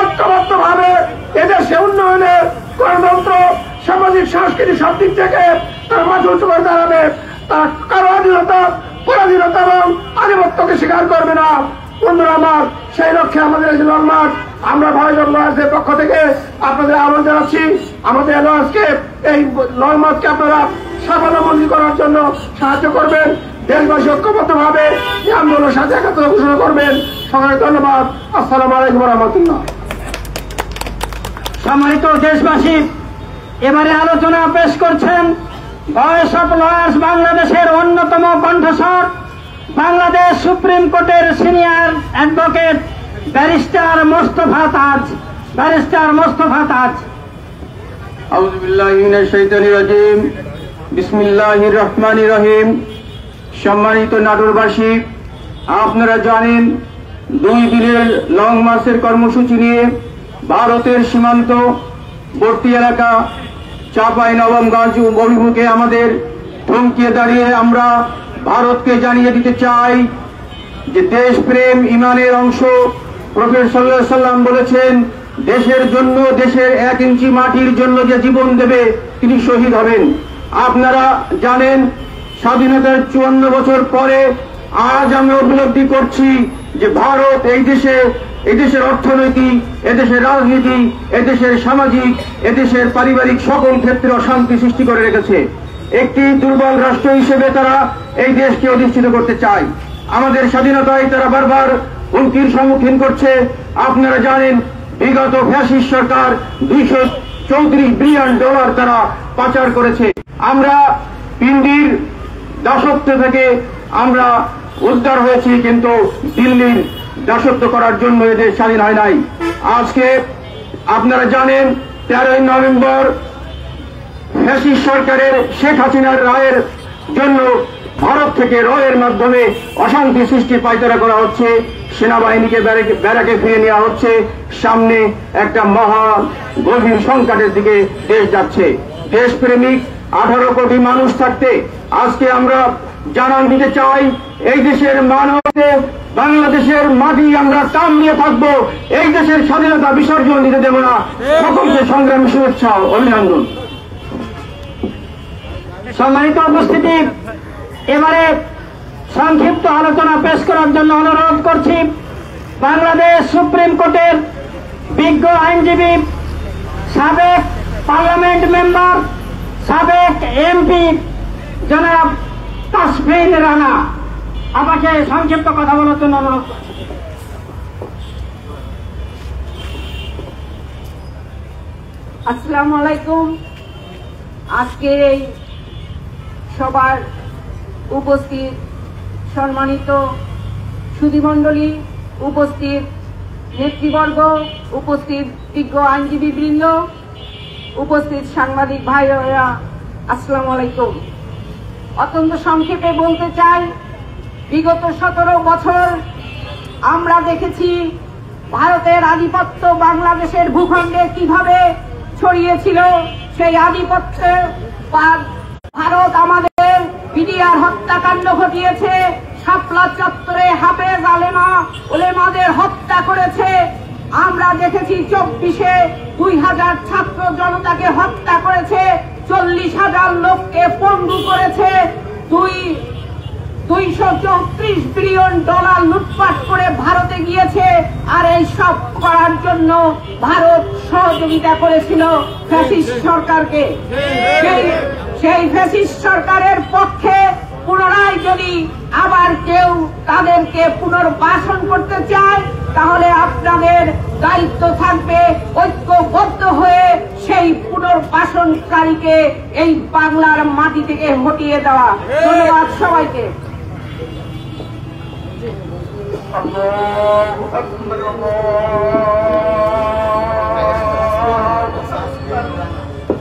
ঐক্যবদ্ধভাবে এদেশে উন্নয়নের গণতন্ত্র সামাজিক সাংস্কৃতিক সব দিক থেকে তার মাঝে উঁচু করে দাঁড়াবে। তার কারো স্বাধীনতা পরাধীনতা এবং আধিপত্যকে স্বীকার করবে না। বন্ধুরা আমার, সেই লক্ষ্যে আমাদের এই লং মার্চ আমরা ভয়েস অফ লয়ার্সের পক্ষ থেকে আপনাদের আহ্বান জানাচ্ছি। আমাদের লয়ার্সকে এই লং মার্চকে আপনারা সাফল্যমণ্ডিত করার জন্য সাহায্য করবেন। দেশবাসী ঐক্যবদ্ধভাবে এই আন্দোলনের সাথে একাত্মতা ঘোষণা করবেন। সবাই ধন্যবাদ। আসসালামু আলাইকুম ওয়া রাহমাতুল্লাহ। সম্মানিত দেশবাসী, এবারে আলোচনা পেশ করছেন ভয়েস অফ লয়ার্স বাংলাদেশের অন্যতম কণ্ঠস্বর, বাংলাদেশ সুপ্রিম কোর্টের সিনিয়র অ্যাডভোকেট ব্যারিস্টার মোস্তফা তাজ। আউযু বিল্লাহি মিনাশ শাইতানির রাজিম। বিসমিল্লাহির রহমানির রহিম। সম্মানিত নাটোরবাসী, আপনারা জানেন 2 দিনের লং মার্চের কর্মসূচি নিয়ে ভারতের সীমান্তবর্তী এলাকা চাঁপাইনবাবগঞ্জ অভিমুখে আমাদের থমকে দাঁড়িয়ে আমরা ভারতকে জানিয়ে দিতে চাই যে দেশপ্রেম ইমানের অংশ। প্রফেসর সাল্লাল্লাহু আলাইহি সাল্লাম বলেছেন, দেশের জন্য, দেশের 1 ইঞ্চি মাটির জন্য যে জীবন দেবে তিনি শহীদ হবেন। আপনারা জানেন স্বাধীনতার 54 বছর পরে আজ আমরা উপলব্ধি করছি যে ভারত এদেশের অর্থনৈতিক, এদেশের রাজনীতি, এদেশের সামাজিক, এদেশের পারিবারিক সকল ক্ষেত্রে অশান্তি সৃষ্টি করে রেখেছে। একটি দুর্বল রাষ্ট্র হিসেবে তারা এই দেশকে অধিষ্ঠিত করতে চায়। আমাদের স্বাধীনতায় তারা বারবার হুমকির সম্মুখীন করছে। আপনারা জানেন বিগত ফ্যাসিস্ট সরকার $234 বিলিয়ন তারা পাচার করেছে। আমরা পিন্ডির দাসত্ব থেকে আমরা উদ্ধার হয়েছি, কিন্তু দিল্লির দাসত্ব করার জন্য এদের স্বাধীন হয় নাই। আজকে আপনারা জানেন 13 নভেম্বর ফ্যাসিস্ট সরকারের শেখ হাসিনার রায়ের জন্য ভারত থেকে রয়ের মাধ্যমে অশান্তি সৃষ্টির পায়তারা করা হচ্ছে। সেনাবাহিনীকে ব্যারাকে ফিরে নেওয়া হচ্ছে। সামনে একটা মহা গভীর সংকটের দিকে দেশ যাচ্ছে। দেশপ্রেমিক 18 কোটি মানুষ থাকতে আজকে আমরা জানান দিতে চাই, এই দেশের মানবকে বাংলাদেশের মাটি আমরা টান নিয়ে থাকবো। এই দেশের স্বাধীনতা বিসর্জন দিতে দেব না। সকলকে সংগ্রামী শুভেচ্ছা ও অভিনন্দন। সম্মানিত উপস্থিতি, এবারে সংক্ষিপ্ত আলোচনা পেশ করার জন্য অনুরোধ করছি বাংলাদেশ সুপ্রিম কোর্টের বিজ্ঞ আইনজীবী, সাবেক পার্লামেন্ট মেম্বার, সাবেক এমপি জনাব তাসফিন রানা। আমাকে সংক্ষিপ্ত কথা বলার জন্য অনুরোধ করছি। আসসালামু আলাইকুম। আজকের এই সবার উপস্থিত সম্মানিত সুধীমণ্ডলী, উপস্থিত নেতৃবর্গ, উপস্থিত বিজ্ঞ আইনজীবীবৃন্দ, উপস্থিত সাংবাদিক ভাইরা, আসসালামু আলাইকুম। অত্যন্ত সংক্ষেপে বলতে চাই, বিগত 17 বছর আমরা দেখেছি ভারতের আধিপত্য বাংলাদেশের ভূখণ্ডে কিভাবে ছড়িয়েছিল। সেই আধিপত্যে ভারত আমাদের বিডিআর হত্যাকাণ্ড ঘটিয়েছে, শাপলা চত্বরে হাফেজ ওলেমাদের হত্যা করেছে। আমরা দেখেছি 24-এ 2000 ছাত্র জনতাকে হত্যা করেছে, 40,000 লোককে পঙ্গু করেছে, $234 বিলিয়ন লুটপাট করে ভারতে গিয়েছে। আর এই সব করার জন্য ভারত সহযোগিতা করেছিল ফ্যাসিস্ট সরকারকে। সেই ফ্যাসিস্ট সরকারের পক্ষে পুনরায় যদি আবার কেউ তাদেরকে পুনর্বাসন করতে চায়, তাহলে আপনাদের দায়িত্ব থাকবে ঐক্যবদ্ধ হয়ে সেই পুনর্বাসনকারীকে এই বাংলার মাটি থেকে হটিয়ে দেওয়া। ধন্যবাদ সবাইকে। আল্লাহু আকবার।